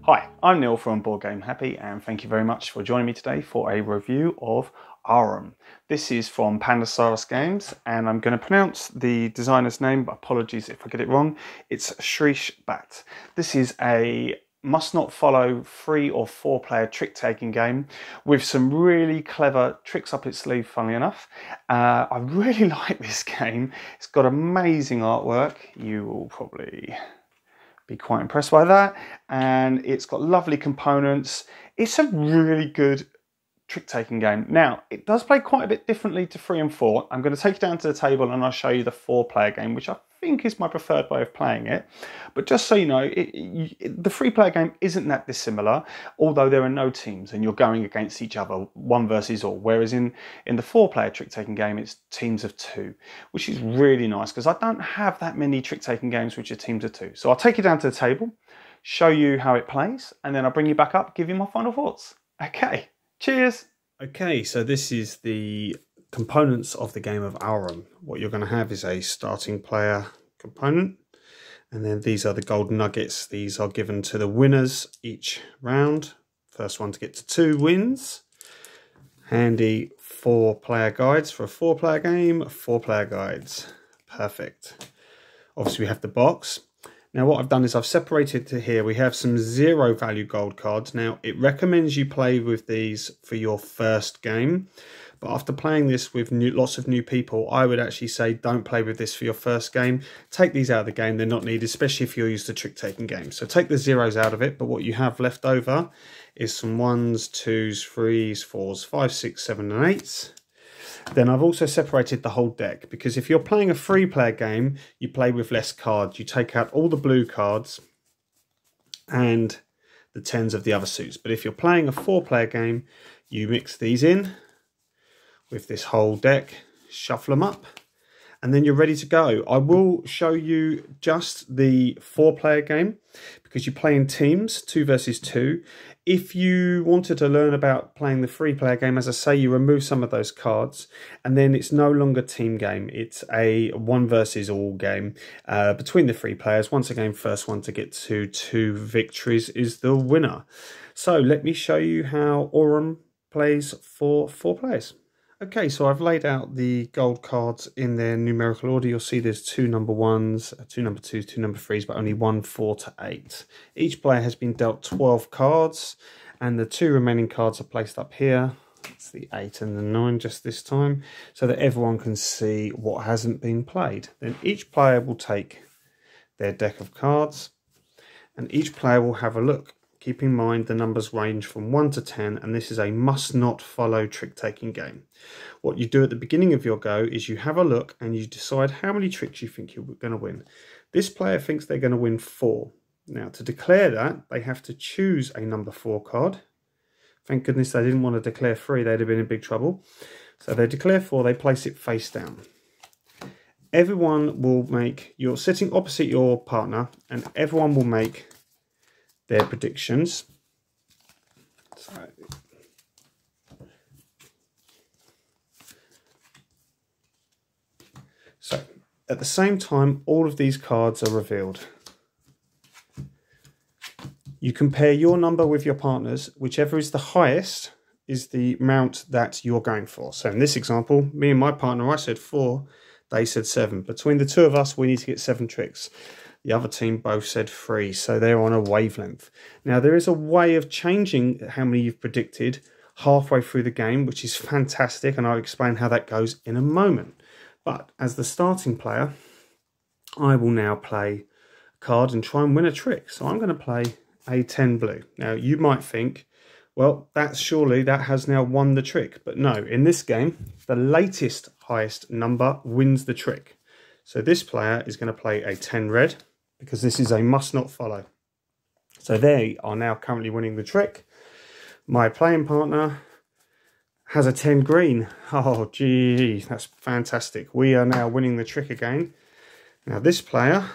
Hi, I'm Neil from Board Game Happy, and thank you very much for joining me today for a review of Aurum. This is from Pandasaurus Games, and I'm going to pronounce the designer's name, but apologies if I get it wrong. It's Shrish Bhatt. This is a must-not-follow 3 or 4 player trick-taking game with some really clever tricks up its sleeve, funnily enough. I really like this game. It's got amazing artwork. You will probably be quite impressed by that, and it's got lovely components. It's a really good trick-taking game. Now, it does play quite a bit differently to 3 and 4. I'm going to take you down to the table and I'll show you the 4-player game, which I think is my preferred way of playing it. But just so you know, the 3-player game isn't that dissimilar, although there are no teams and you're going against each other, one versus all. Whereas in the 4-player trick-taking game, it's teams of 2, which is really nice because I don't have that many trick-taking games which are teams of 2. So I'll take you down to the table, show you how it plays, and then I'll bring you back up, give you my final thoughts. Okay. Cheers! Okay, so this is the components of the game of Aurum. What you're going to have is a starting player component, and then these are the gold nuggets. These are given to the winners each round. First one to get to 2 wins. Handy 4-player guides for a 4-player game, 4-player guides. Perfect. Obviously we have the box. Now what I've done is I've separated to here. We have some 0 value gold cards. Now it recommends you play with these for your first game. But after playing this with lots of new people, I would actually say don't play with this for your first game. Take these out of the game. They're not needed, especially if you're used to trick-taking games. So take the 0s out of it. But what you have left over is some 1s, 2s, 3s, 4s, 5s, 6s, 7s and 8s. Then I've also separated the whole deck, because if you're playing a 3-player game, you play with less cards. You take out all the blue cards and the 10s of the other suits. But if you're playing a 4-player game, you mix these in with this whole deck, shuffle them up, and then you're ready to go. I will show you just the 4-player game because you play in teams, 2 versus 2. If you wanted to learn about playing the 3-player game, as I say, you remove some of those cards, and then it's no longer team game. It's a 1 versus all game between the 3 players. Once again, first one to get to 2 victories is the winner. So let me show you how Aurum plays for 4 players. Okay, so I've laid out the gold cards in their numerical order. You'll see there's 2 number 1s, 2 number 2s, 2 number 3s, but only 1 4 to 8. Each player has been dealt 12 cards, and the 2 remaining cards are placed up here. It's the 8 and the 9 just this time, so that everyone can see what hasn't been played. Then each player will take their deck of cards, and each player will have a look. Keep in mind the numbers range from 1 to 10, and this is a must-not-follow trick-taking game. What you do at the beginning of your go is you have a look and you decide how many tricks you think you're going to win. This player thinks they're going to win 4. Now, to declare that, they have to choose a number 4 card. Thank goodness they didn't want to declare 3, they'd have been in big trouble. So they declare 4, they place it face down. Everyone will make, you're sitting opposite your partner, and everyone will make their predictions. So at the same time, all of these cards are revealed. You compare your number with your partner's. Whichever is the highest is the amount that you're going for. So in this example, me and my partner, I said 4, they said 7. Between the 2 of us, we need to get 7 tricks. The other team both said 3, so they're on a wavelength. Now, there is a way of changing how many you've predicted halfway through the game, which is fantastic, and I'll explain how that goes in a moment. But as the starting player, I will now play a card and try and win a trick. So I'm going to play a 10 blue. Now, you might think, well, surely that has now won the trick. But no, in this game, the latest highest number wins the trick. So this player is going to play a 10 red, because this is a must not follow. So they are now currently winning the trick. My playing partner has a 10 green. Oh, gee, that's fantastic. We are now winning the trick again. Now this player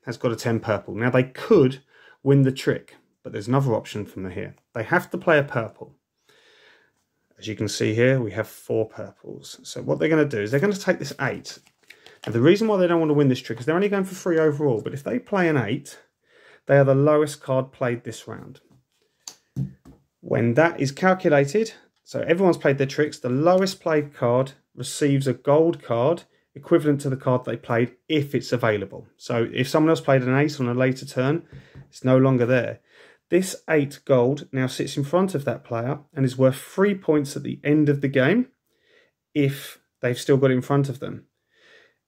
has got a 10 purple. Now they could win the trick, but there's another option from here. They have to play a purple. As you can see here, we have 4 purples. So what they're going to do is they're going to take this 8. And the reason why they don't want to win this trick is they're only going for 3 overall. But if they play an 8, they are the lowest card played this round. When that is calculated, so everyone's played their tricks, the lowest played card receives a gold card equivalent to the card they played if it's available. So if someone else played an 8 on a later turn, it's no longer there. This 8 gold now sits in front of that player and is worth 3 points at the end of the game if they've still got it in front of them.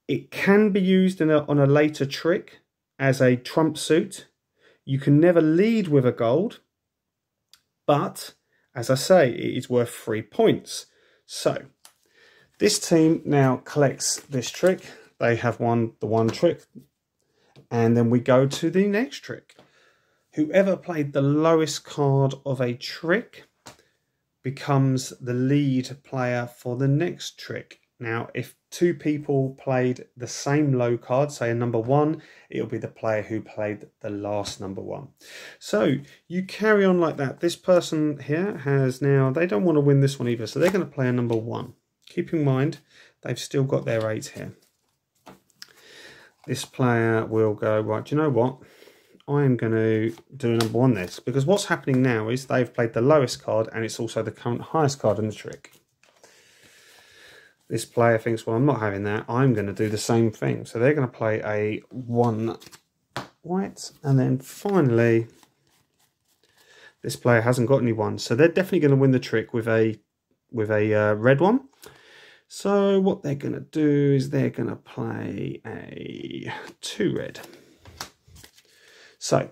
It can be used on a later trick as a trump suit. You can never lead with a gold, but as I say, it is worth 3 points. So this team now collects this trick. They have won the one trick, and then we go to the next trick. Whoever played the lowest card of a trick becomes the lead player for the next trick. Now, if 2 people played the same low card, say a number 1, it'll be the player who played the last number 1. So you carry on like that. This person here has now, they don't want to win this one either, so they're going to play a number 1. Keep in mind, they've still got their 8 here. This player will go, right, do you know what? I am going to do a number 1 this, because what's happening now is they've played the lowest card and it's also the current highest card in the trick. This player thinks, well, I'm not having that. I'm going to do the same thing. So they're going to play a 1 white. And then finally, this player hasn't got any 1s. So they're definitely going to win the trick with a red one. So what they're going to do is they're going to play a 2 red. So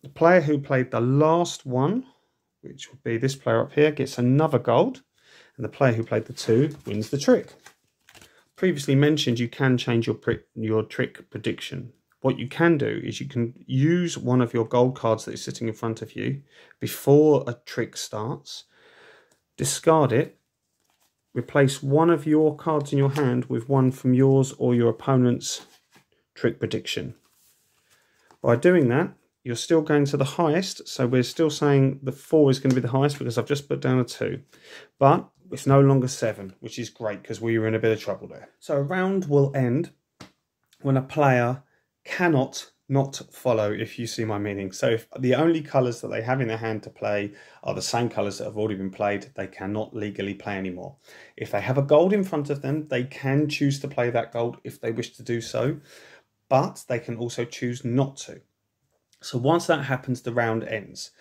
the player who played the last one, which would be this player up here, gets another gold. And the player who played the 2 wins the trick. Previously mentioned, you can change your trick prediction. What you can do is you can use one of your gold cards that is sitting in front of you before a trick starts, discard it, replace one of your cards in your hand with one from yours or your opponent's trick prediction. By doing that, you're still going to the highest, so we're still saying the 4 is going to be the highest because I've just put down a 2. But it's no longer 7, which is great because we were in a bit of trouble there. So a round will end when a player cannot not follow, if you see my meaning. So if the only colours that they have in their hand to play are the same colours that have already been played, they cannot legally play anymore. If they have a gold in front of them, they can choose to play that gold if they wish to do so, but they can also choose not to. So once that happens, the round ends.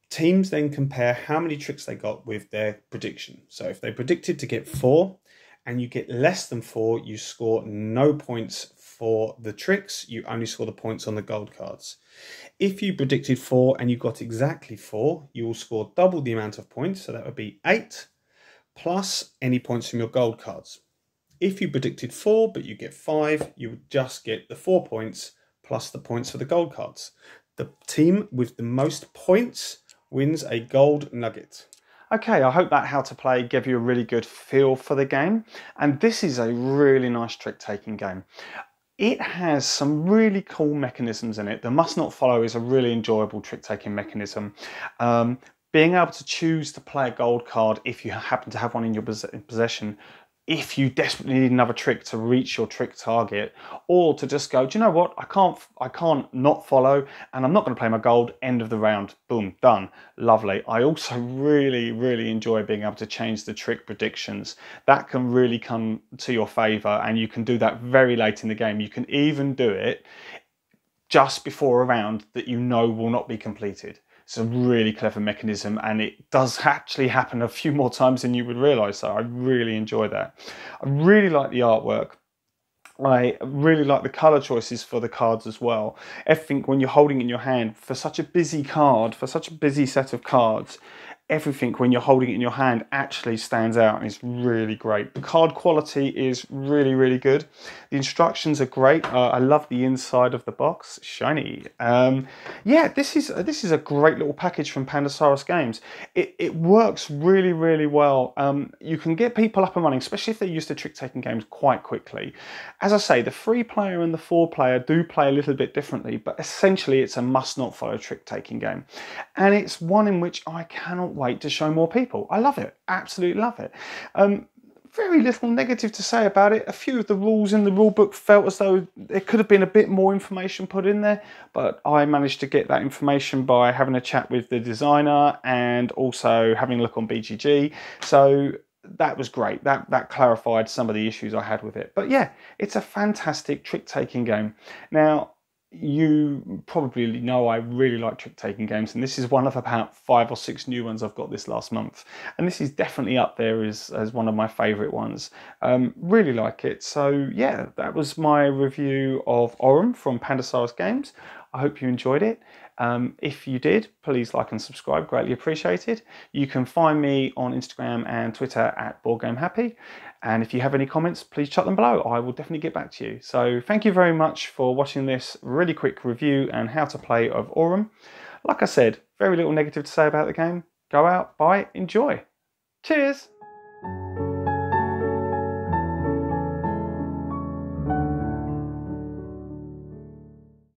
Teams then compare how many tricks they got with their prediction. So if they predicted to get 4 and you get less than 4, you score no points for the tricks. You only score the points on the gold cards. If you predicted 4 and you got exactly 4, you will score double the amount of points. So that would be 8 plus any points from your gold cards. If you predicted 4 but you get 5, you would just get the 4 points plus the points for the gold cards. The team with the most points wins a gold nugget. Okay, I hope that how to play gave you a really good feel for the game. And this is a really nice trick-taking game. It has some really cool mechanisms in it. The must not follow is a really enjoyable trick-taking mechanism. Being able to choose to play a gold card if you happen to have one in your possession, if you desperately need another trick to reach your trick target, or to just go, do you know what, I can't not follow, and I'm not going to play my gold, end of the round, boom, done, lovely. I also really enjoy being able to change the trick predictions. That can really come to your favour, and you can do that very late in the game. You can even do it just before a round that you know will not be completed. It's a really clever mechanism, and it does actually happen a few more times than you would realise, so I really enjoy that. I really like the artwork. I really like the colour choices for the cards as well. Everything, when you're holding it in your hand, for such a busy card, for such a busy set of cards, everything when you're holding it in your hand actually stands out and is really great. The card quality is really good. The instructions are great. I love the inside of the box, shiny. Yeah, this is a great little package from Pandasaurus Games. It works really well. You can get people up and running, especially if they're used to trick-taking games, quite quickly. As I say, the 3-player and the 4-player do play a little bit differently, but essentially it's a must-not-follow trick-taking game. And it's one in which I cannot wait to show more people. I love it, absolutely love it. very little negative to say about it. A few of the rules in the rulebook felt as though there could have been a bit more information put in there, but I managed to get that information by having a chat with the designer and also having a look on BGG. So that was great. That clarified some of the issues I had with it. But yeah, it's a fantastic trick-taking game. Now, you probably know I really like trick-taking games, and this is one of about 5 or 6 new ones I've got this last month, and this is definitely up there as one of my favourite ones. Really like it. So yeah, that was my review of Aurum from Pandasaurus Games. I hope you enjoyed it. If you did, please like and subscribe, greatly appreciated. You can find me on Instagram and Twitter at BoardGameHappy. And if you have any comments, please chuck them below. I will definitely get back to you. So thank you very much for watching this really quick review and how to play of Aurum. Like I said, very little negative to say about the game. Go out, buy it, enjoy. Cheers!